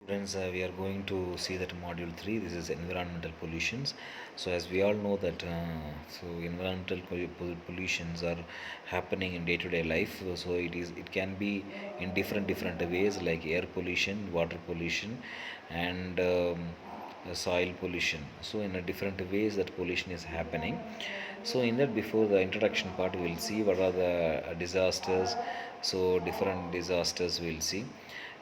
Friends, we are going to see that module 3. This is environmental pollutions. So as we all know that environmental pollutions are happening in day-to-day life. So it can be in different ways, like air pollution, water pollution, and soil pollution. So in a different ways that pollution is happening. So in that, before the introduction part, we will see what are the disasters. So different disasters we'll see.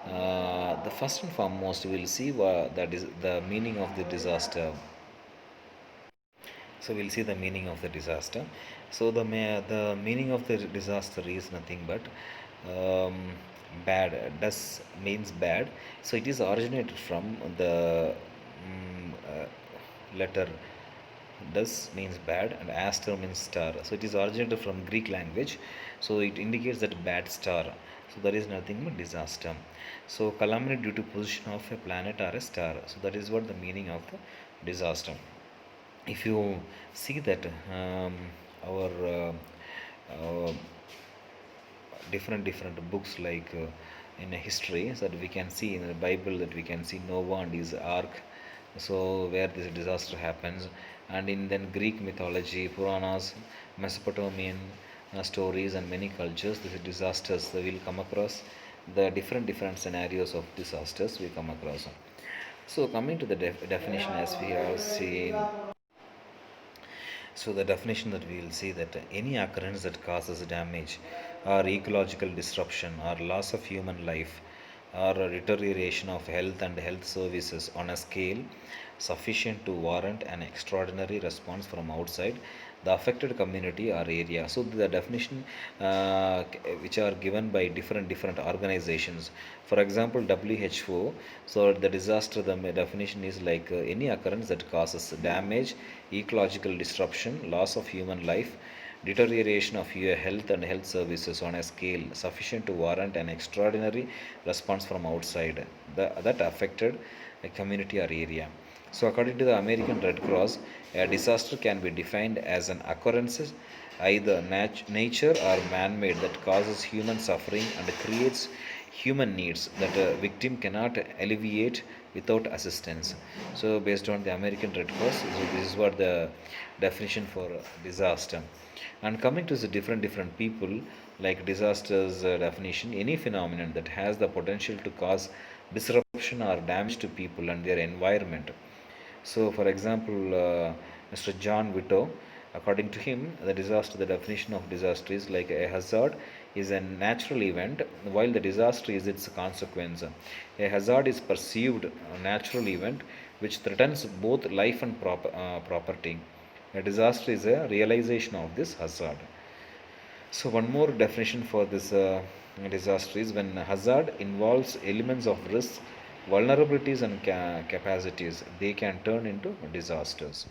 The first and foremost, we'll see that is the meaning of the disaster. So we'll see the meaning of the disaster. So the meaning of the disaster is nothing but um, bad. Does means bad. So it is originated from the letter. Does means bad and aster means star. So it is originated from Greek language. So it indicates that bad star. So that is nothing but disaster. So calamity due to position of a planet or a star. So that is what the meaning of the disaster. If you see that our different books, like in a history, so that we can see in the Bible, that we can see Noah and his ark, so where this disaster happens. And in then Greek mythology, Puranas, Mesopotamian stories, and many cultures, these disasters we will come across. The different scenarios of disasters we come across. So coming to the definition, as we have seen, so the definition that we will see, that any occurrence that causes damage or ecological disruption or loss of human life or a deterioration of health and health services on a scale sufficient to warrant an extraordinary response from outside the affected community or area. So the definition which are given by different organizations. For example, WHO. So the disaster, the definition is like any occurrence that causes damage, ecological disruption, loss of human life, deterioration of your health and health services on a scale sufficient to warrant an extraordinary response from outside that affected a community or area. So, according to the American Red Cross, a disaster can be defined as an occurrence, either nature or man made, that causes human suffering and creates human needs that a victim cannot alleviate without assistance. So, based on the American Red Cross, so this is what the definition for disaster. And coming to the different people, like disasters definition, any phenomenon that has the potential to cause disruption or damage to people and their environment. So, for example, Mr. John Vito, according to him, the definition of disaster is like a hazard is a natural event, while the disaster is its consequence. A hazard is perceived natural event which threatens both life and property. A disaster is a realization of this hazard. So one more definition for this disaster is when hazard involves elements of risk, vulnerabilities, and capacities, they can turn into disasters.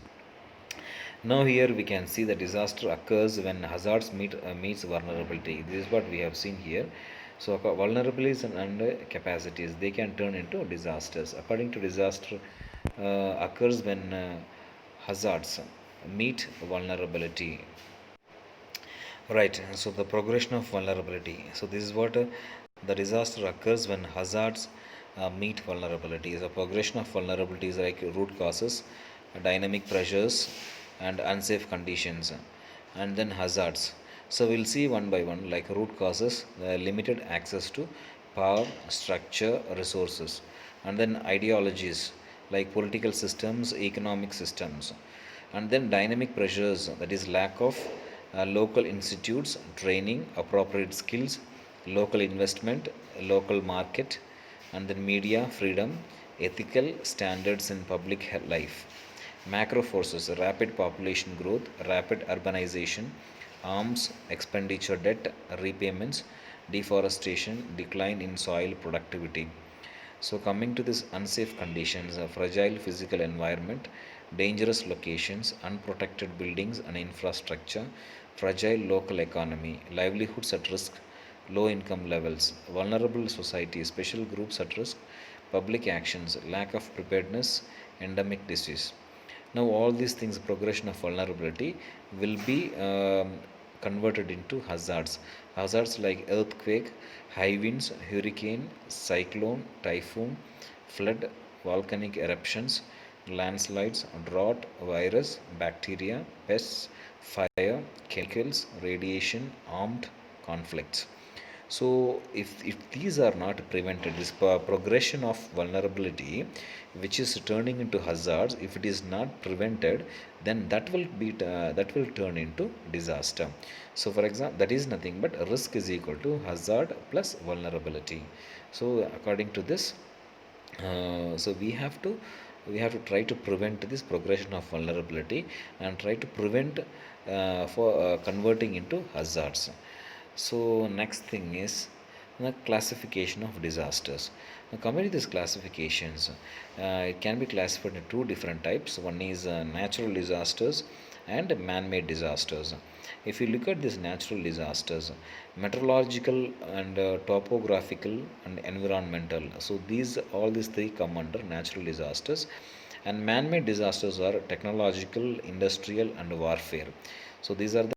Now here we can see the disaster occurs when hazards meets vulnerability. This is what we have seen here. So vulnerabilities and capacities, they can turn into disasters. According to disaster occurs when hazards meet vulnerability. Right, so the progression of vulnerability. So this is what the disaster occurs when hazards meet vulnerabilities. The progression of vulnerabilities like root causes, dynamic pressures, and unsafe conditions, and then hazards. So we'll see one by one, like root causes, limited access to power, structure, resources, and then ideologies like political systems, economic systems, and then dynamic pressures, that is lack of local institutes training appropriate skills, local investment, local market, and then media freedom, ethical standards in public life. Macro forces, rapid population growth, rapid urbanization, arms expenditure, debt repayments, deforestation, decline in soil productivity. So, coming to this unsafe conditions, a fragile physical environment, dangerous locations, unprotected buildings and infrastructure, fragile local economy, livelihoods at risk, low income levels, vulnerable society, special groups at risk, public actions, lack of preparedness, endemic disease. Now, all these things, progression of vulnerability, will be converted into hazards. Hazards like earthquake, high winds, hurricane, cyclone, typhoon, flood, volcanic eruptions, landslides, drought, virus, bacteria, pests, fire, chemicals, radiation, armed conflicts. So, if these are not prevented, this progression of vulnerability, which is turning into hazards, if it is not prevented, then that will turn into disaster. So, for example, that is nothing but risk is equal to hazard plus vulnerability. So, according to this, so we have to try to prevent this progression of vulnerability and try to prevent for converting into hazards. So next thing is the classification of disasters. Now coming to these classifications, it can be classified into two different types. One is natural disasters and man-made disasters. If you look at these natural disasters, meteorological and topographical and environmental, so these three come under natural disasters, and man-made disasters are technological, industrial, and warfare. So these are the